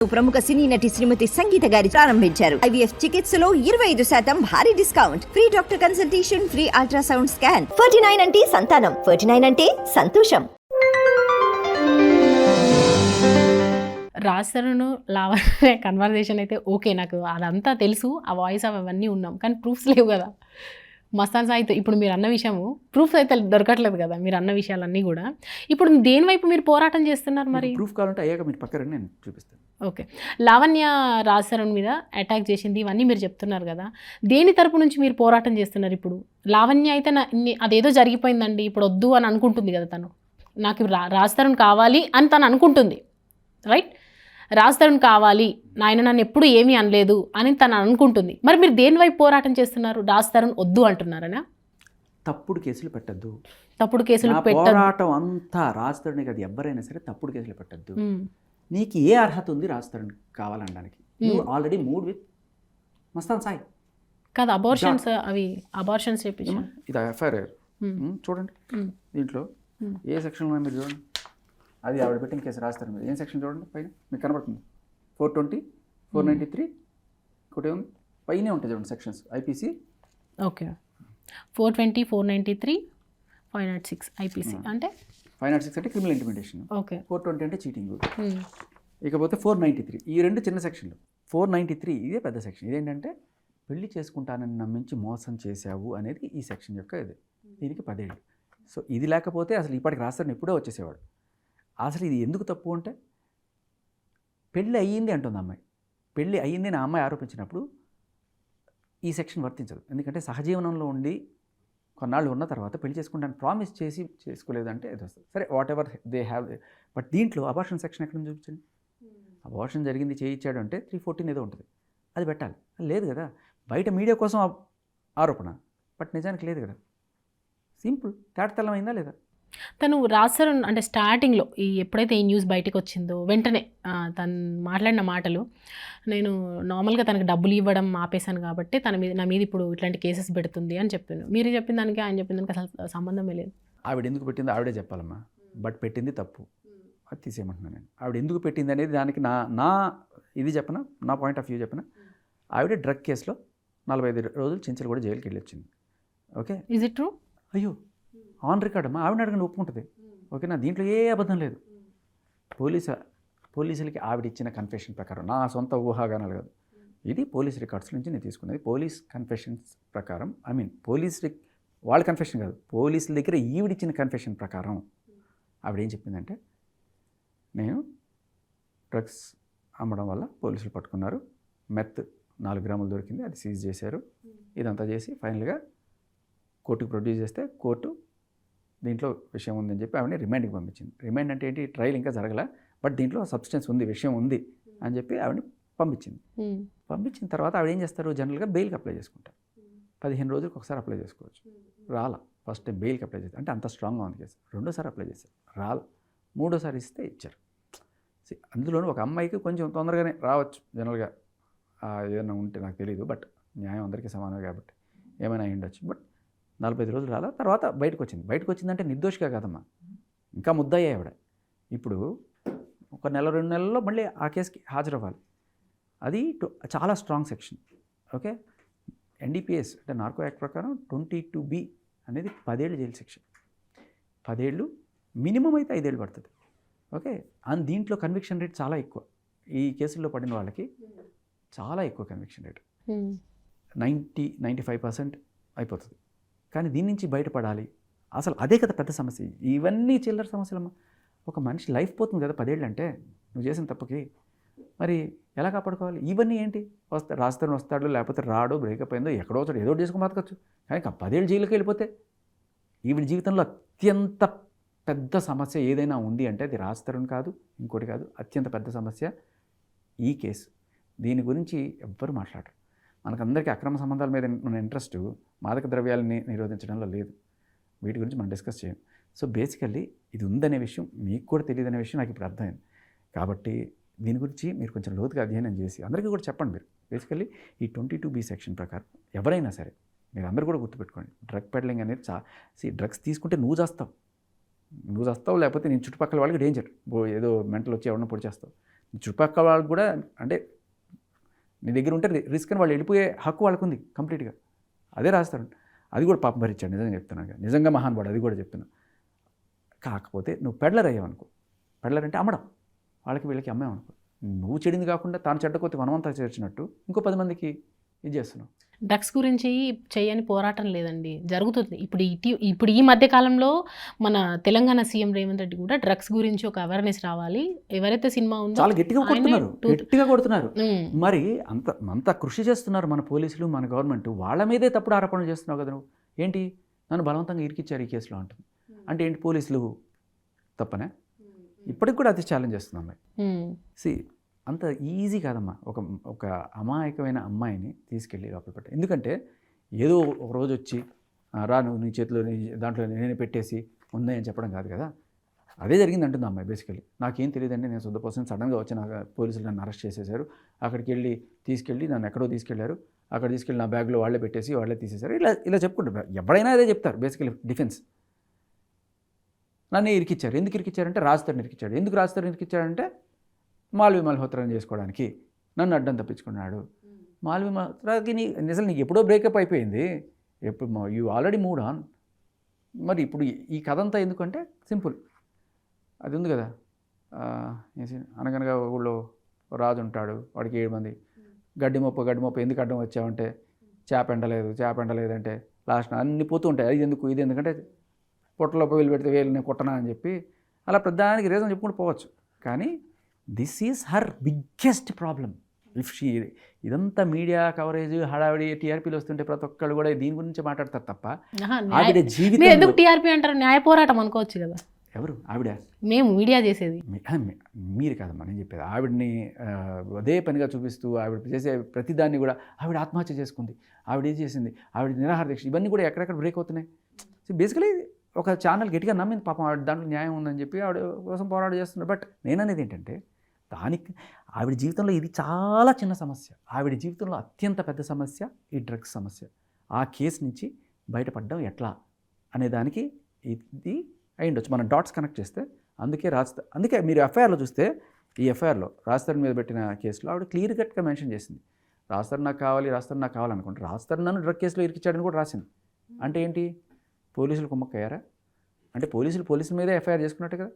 ప్రముఖ సినీ నటి శ్రీమతి సంగీత గారి ప్రారంభించారు. IVF చికిత్సలో 25% భారీ discount, free doctor consultation, free ultrasound scan. 49 అంటే సంతానం, 49 అంటే సంతోషం. రాజతరుణ్ లావణ్య కన్వర్జేషన్ అయితే ఓకే, నాకు అదంతా తెలుసు, ఆ వాయిస్ అవన్నీ ఉన్నాం, కానీ ప్రూఫ్స్ లేవు కదా. మస్తాన్ సాయితో ఇప్పుడు మీరు అన్న విషయము ప్రూఫ్స్ అయితే దొరకట్లేదు కదా, మీరు అన్న విషయాలన్నీ కూడా. ఇప్పుడు దేని వైపు మీరు పోరాటం చేస్తున్నారు? మరి ప్రూఫ్ కావాలంటే అయ్యాక మీరు పక్కన నేను చూపిస్తాను. ఓకే, లావణ్య రాజతరుణ్ మీద అటాక్ చేసింది, ఇవన్నీ మీరు చెప్తున్నారు కదా, దేని తరపు నుంచి మీరు పోరాటం చేస్తున్నారు? ఇప్పుడు లావణ్య అయితే అదేదో జరిగిపోయిందండి, ఇప్పుడు వద్దు అని అనుకుంటుంది కదా, తను నాకు రాజతరుణ్ కావాలి అని తను అనుకుంటుంది, రైట్? రాజతరుణ్ కావాలి, నాయన నన్ను ఎప్పుడు ఏమీ అనలేదు అని తను అనుకుంటుంది. మరి మీరు దేని వైపు పోరాటం చేస్తున్నారు? రాజతరుణ్ వద్దు అంటున్నారనా? తప్పుడు కేసులు పెట్టద్దు, తప్పుడు కేసులు పోరాటం అంతా రాజతరుణ్ కాదు, ఎవరైనా సరే తప్పుడు కేసులు పెట్టద్దు. నీకు ఏ అర్హత ఉంది రాజతరుణ్ కావాలనడానికి? Already mood with Mastan Sai కాదు, అబార్షన్స్, అవి అబార్షన్స్ చెప్పించు. ఇది FIR చూడండి, దీంట్లో ఏ సెక్షన్లో మీరు చూడండి, అది ఆవిడ పెట్టిన కేసు రాజతరుణ్ మీద. ఏం సెక్షన్ చూడండి, పైన మీకు కనబడుతుంది 420, 493 ఒకటే ఉంది, పైనే ఉంటుంది చూడండి సెక్షన్స్ IPC. ఓకే, 420, 493, 506 IPC అంటే 506 అంటే క్రిమినల్ ఇంటిమిడేషన్. ఓకే, 420 అంటే చీటింగ్. ఇకపోతే 493, ఈ రెండు చిన్న సెక్షన్లు. 493 ఇదే పెద్ద సెక్షన్. ఇదేంటంటే పెళ్లి చేసుకుంటానని నమ్మించి మోసం చేశావు అనేది ఈ సెక్షన్ యొక్క ఇది. దీనికి 10 ఏళ్ళు. సో ఇది లేకపోతే అసలు ఇప్పటికి రాజతరుణ్ ఎప్పుడో వచ్చేసేవాడు. అసలు ఇది ఎందుకు తప్పు అంటే, పెళ్ళి అయ్యింది అంటుంది అమ్మాయి, పెళ్ళి అయ్యింది అని ఆ అమ్మాయి ఆరోపించినప్పుడు ఈ సెక్షన్ వర్తించదు. ఎందుకంటే సహజీవనంలో ఉండి కొన్నాళ్ళు ఉన్న తర్వాత పెళ్లి చేసుకుంటాను ప్రామిస్ చేసి చేసుకోలేదంటే అది వస్తుంది. సరే, what ever they have. But దీంట్లో అబార్షన్ సెక్షన్ ఎక్కడ చూపించండి. అబార్షన్ జరిగింది, చేయించాడు అంటే 314 ఏదో ఉంటుంది, అది పెట్టాలి. లేదు కదా, బయట మీడియా కోసం ఆరోపణ, బట్ నిజానికి లేదు కదా. సింపుల్, తేటతెల్లమైందా లేదా? తను రాజతరుణ్ అంటే స్టార్టింగ్లో ఎప్పుడైతే ఈ న్యూస్ బయటకు వచ్చిందో వెంటనే తను మాట్లాడిన మాటలు, నేను నార్మల్గా తనకు డబ్బులు ఇవ్వడం ఆపేశాను కాబట్టి నా మీద ఇప్పుడు ఇట్లాంటి కేసెస్ పెడుతుంది అని చెప్తున్నాను. మీరు చెప్పిన దానికి ఆయన చెప్పిన దానికి అసలు సంబంధమే లేదు. ఆవిడ ఎందుకు పెట్టిందో ఆవిడే చెప్పాలమ్మా, బట్ పెట్టింది తప్పు, అది తీసేయమంటున్నాను నేను. ఆవిడ ఎందుకు పెట్టింది అనేది దానికి నా ఇది చెప్పనా, నా పాయింట్ ఆఫ్ వ్యూ చెప్పనా. ఆవిడ డ్రగ్ కేసులో 45 రోజులు చెంచలు కూడా జైలుకి వెళ్ళి వచ్చింది. Okay, is it true? అయ్యో, ఆన్ రికార్డ్ అమ్మా, ఆవిడ అడగండి ఒప్పుకుంటుంది. ఓకేనా, దీంట్లో ఏ అబద్ధం లేదు. పోలీసులకి ఆవిడ ఇచ్చిన కన్ఫెషన్ ప్రకారం, నా సొంత ఊహాగానాలు కాదు, ఇది పోలీస్ రికార్డ్స్ నుంచి నేను తీసుకున్నది. పోలీస్ కన్ఫెషన్స్ ప్రకారం, వాళ్ళ కన్ఫెషన్ కాదు, పోలీసుల దగ్గర ఈవిడిచ్చిన కన్ఫెషన్ ప్రకారం ఆవిడ ఏం చెప్పిందంటే, నేను డ్రగ్స్ అమ్మడం వల్ల పోలీసులు పట్టుకున్నారు, మెత్ 4 గ్రాములు దొరికింది, అది సీజ్ చేశారు, ఇదంతా చేసి ఫైనల్గా కోర్టుకు ప్రొడ్యూస్ చేస్తే కోర్టు దీంట్లో విషయం ఉందని చెప్పి ఆవిడని రిమాండ్కి పంపించింది. రిమాండ్ అంటే ఏంటి, ట్రయల్ ఇంకా జరగల, బట్ దీంట్లో సబ్స్టెన్స్ ఉంది, విషయం ఉంది అని చెప్పి ఆవిడని పంపించింది. పంపించిన తర్వాత ఆవిడ ఏం చేస్తారు, జనరల్గా బెయిల్కి అప్లై చేసుకుంటారు. 15 రోజులకు ఒకసారి అప్లై చేసుకోవచ్చు. రాల, ఫస్ట్ టైం బెయిల్కి అప్లై చేస్తారు, అంటే అంత స్ట్రాంగ్గా ఉంది కేసు. రెండోసారి అప్లై చేశారు, రాల. మూడోసారి ఇస్తే ఇచ్చారు. అందులోనూ ఒక అమ్మాయికి కొంచెం తొందరగానే రావచ్చు జనరల్గా, ఏదైనా ఉంటే నాకు తెలియదు, బట్ న్యాయం అందరికీ సమానమే కాబట్టి ఏమైనా అయి ఉండొచ్చు. బట్ 45 రోజులు రాలా, తర్వాత బయటకు వచ్చిందంటే నిర్దోషిగా కాదమ్మా, ఇంకా ముద్దయ్యాయి ఆవిడ. ఇప్పుడు ఒక నెల 2 నెలల్లో మళ్ళీ ఆ కేసుకి హాజరవ్వాలి. అది చాలా స్ట్రాంగ్ సెక్షన్. ఓకే, NDPS అంటే నార్కో యాక్ట్ ప్రకారం 22B అనేది 10 ఏళ్ళు జైలు శిక్ష. 10 ఏళ్ళు మినిమం అయితే 5 ఏళ్ళు పడుతుంది. ఓకే, అండ్ దీంట్లో కన్విక్షన్ రేట్ చాలా ఎక్కువ. ఈ కేసుల్లో పడిన వాళ్ళకి చాలా ఎక్కువ కన్విక్షన్ రేట్, 90-95% అయిపోతుంది. కానీ దీని నుంచి బయటపడాలి, అసలు అదే కదా పెద్ద సమస్య. ఇవన్నీ చిల్లర సమస్యలమ్మా. ఒక మనిషి లైఫ్ పోతుంది కదా 10 ఏళ్ళు అంటే, నువ్వు చేసిన తప్పుకి. మరి ఎలా కాపాడుకోవాలి? ఇవన్నీ ఏంటి, రాజతరుణ్ వస్తాడు, లేకపోతే రాడు, బ్రేకప్ అయిందో, ఎక్కడో చోట ఏదో చేసుకుని బతకచ్చు. కానీ 10 ఏళ్ళు జైలుకి వెళ్ళిపోతే ఈవిడ జీవితంలో అత్యంత పెద్ద సమస్య ఏదైనా ఉంది అంటే అది రాజతరుణ్ కాదు, ఇంకోటి కాదు, అత్యంత పెద్ద సమస్య ఈ కేసు. దీని గురించి ఎవ్వరు మాట్లాడరు. మనకందరికీ అక్రమ సంబంధాల మీద మన ఇంట్రెస్ట్ మాదక ద్రవ్యాలని నిరోధించడంలో లేదు. వీటి గురించి మనం డిస్కస్ చేయం. సో బేసికల్లీ ఇది ఉందనే విషయం మీకు కూడా తెలియదనే విషయం నాకు ఇప్పుడు అర్థమైంది. కాబట్టి దీని గురించి మీరు కొంచెం లోతుగా అధ్యయనం చేసి అందరికీ కూడా చెప్పండి. మీరు బేసికల్లీ ఈ 22B సెక్షన్ ప్రకారం ఎవరైనా సరే మీరు అందరూ కూడా గుర్తుపెట్టుకోండి, డ్రగ్ పెడ్లింగ్ అనేది డ్రగ్స్ తీసుకుంటే నువ్వు చేస్తావు, లేకపోతే నేను చుట్టుపక్కల వాళ్ళకి డేంజర్, ఏదో మెంటల్ వచ్చి ఎవరినో పొడి చేస్తావు. చుట్టుపక్కల వాళ్ళకి కూడా అంటే నీ దగ్గర ఉంటే రిస్క్ అని వాళ్ళు వెళ్ళిపోయే హక్కు వాళ్ళకు ఉంది కంప్లీట్గా. అదే రాస్తారు. అది కూడా పాపం భరించాడు, నిజంగా చెప్తున్నాను, నిజంగా మహానుభావుడు, అది కూడా చెప్తున్నా. కాకపోతే నువ్వు పెడ్లర్ అయ్యావనుకో, పెడ్లర్ అంటే అమ్మడం, వాళ్ళకి వీళ్ళకి అమ్మావనుకో, నువ్వు చెడింది కాకుండా తాను చెడ్డకొత్తి మనమంతా చేర్చినట్టు ఇంకో 10 మందికి ఇది చేస్తున్నావు. డ్రగ్స్ గురించి చేయని పోరాటం లేదండి, జరుగుతుంది. ఇప్పుడు ఈ మధ్య కాలంలో మన తెలంగాణ సీఎం రేవంత్ రెడ్డి కూడా డ్రగ్స్ గురించి ఒక అవేర్నెస్ రావాలి, ఎవరైతే సినిమా ఉందో చాలా గట్టిగా కొడుతున్నారు. ఉమ్. మరి అంత కృషి చేస్తున్నారు మన పోలీసులు, మన గవర్నమెంట్, వాళ్ళ మీదే తప్పుడు ఆరోపణలు చేస్తున్నావు కదా నువ్వు. ఏంటి నన్ను బలవంతంగా ఇరికిచ్చారు ఈ కేసులో అంటుంది. అంటే ఏంటి పోలీసులు తప్పనే? ఇప్పటికి కూడా అది ఛాలెంజ్ చేస్తున్నాం. సి అంత ఈజీ కాదమ్మా ఒక అమాయకమైన అమ్మాయిని తీసుకెళ్ళి లోపల పెట్టాలి. ఎందుకంటే ఏదో ఒక రోజు వచ్చి రా నువ్వు నీ చేతిలో దాంట్లో నేనే పెట్టేసి ఉంది అని చెప్పడం కాదు కదా. అదే జరిగింది అంటుంది అమ్మాయి బేసికలీ. నాకేం తెలియదండి, నేను శుద్ధ పర్సన్, సడన్గా వచ్చి నాకు పోలీసులు నన్ను అరెస్ట్ చేసేసారు, అక్కడికి తీసుకెళ్ళి నన్ను ఎక్కడో తీసుకెళ్లారు, అక్కడ తీసుకెళ్ళి నా బ్యాగ్లో వాళ్ళే పెట్టేసి వాళ్ళే తీసేశారు, ఇలా చెప్పుకుంటారు. ఎవరైనా అదే చెప్తారు బేసికలీ డిఫెన్స్. నన్ను ఇరికిచ్చారు. ఎందుకు ఇరికిచ్చారంటే రాజుతారిని ఇరికిచ్చాడు. ఎందుకు రాజుతారిని ఇరికిచ్చాడంటే మాల్వి మల్హోత్రాని చేసుకోవడానికి నన్ను అడ్డం తప్పించుకున్నాడు. మాల్వి మల్హోత్రాకి నిజం నీకు ఎప్పుడో బ్రేకప్ అయిపోయింది, ఎప్పుడు యూ ఆల్రెడీ మూడ్ ఆన్. మరి ఇప్పుడు ఈ కథ అంతా ఎందుకంటే సింపుల్, అది ఉంది కదా, అనగనగా ఊళ్ళో రాజు ఉంటాడు, వాడికి 7 మంది, గడ్డి మొప్ప ఎందుకు అడ్డం వచ్చావంటే చేప ఎండలేదు అంటే లాస్ట్ అన్నీ పోతూ ఉంటాయి. ఇది ఎందుకంటే పొట్టలో వేలు పెడితే వేలు నేను కొట్టనా అని చెప్పి అలా ప్రధానికి రీజన్ చెప్పుకుంటూ పోవచ్చు. కానీ this is her biggest problem. If she ఇదంతా మీడియా కవరేజ్ హడావిడి టీఆర్పీలు వస్తుంటే ప్రతి ఒక్కళ్ళు కూడా దీని గురించి మాట్లాడతారు తప్ప ఆవిడ జీవితం ఎందుకు టీఆర్పీ అంటారు? న్యాయ పోరాటం అనుకోవచ్చు కదా. ఎవరు ఆవిడ? మేము మీడియా చేసేది. మీరు కాదమ్మా నేను చెప్పేది. ఆవిడని అదే పనిగా చూపిస్తూ ఆవిడ చేసే ప్రతిదాన్ని కూడా ఆవిడ ఆత్మహత్య చేసుకుంది, ఆవిడ ఏం చేసింది, ఆవిడ నిరాహార దీక్ష, ఇవన్నీ కూడా ఎక్కడెక్కడ బ్రేక్ అవుతున్నాయి. సో బేసికలీ ఒక ఛానల్ గట్టిగా నమ్మింది పాపం, ఆవిడ దాంట్లో న్యాయం ఉందని చెప్పి ఆవిడ కోసం పోరాటం చేస్తున్నారు. బట్ నేననేది ఏంటంటే దానికి ఆవిడ జీవితంలో ఇది చాలా చిన్న సమస్య, ఆవిడ జీవితంలో అత్యంత పెద్ద సమస్య ఈ డ్రగ్స్ సమస్య. ఆ కేసు నుంచి బయటపడడం ఎట్లా అనే దానికి ఇది అయి ఉండొచ్చు. మనం డాట్స్ కనెక్ట్ చేస్తే అందుకే మీరు ఎఫ్ఐఆర్లో చూస్తే ఈ ఎఫ్ఐఆర్లో రాజస్థాన్ మీద పెట్టిన కేసులో ఆవిడ క్లియర్ కట్గా మెన్షన్ చేసింది, రాజస్థాన్ నాకు కావాలనుకుంటే రాజస్థాన్ నన్ను డ్రగ్ కేసులో ఇరికిచ్చాడని కూడా రాసింది. అంటే ఏంటి, పోలీసులు కుమ్మక్కయ్యారా? అంటే పోలీసుల మీదే ఎఫ్ఐఆర్ చేసుకున్నట్టు కదా.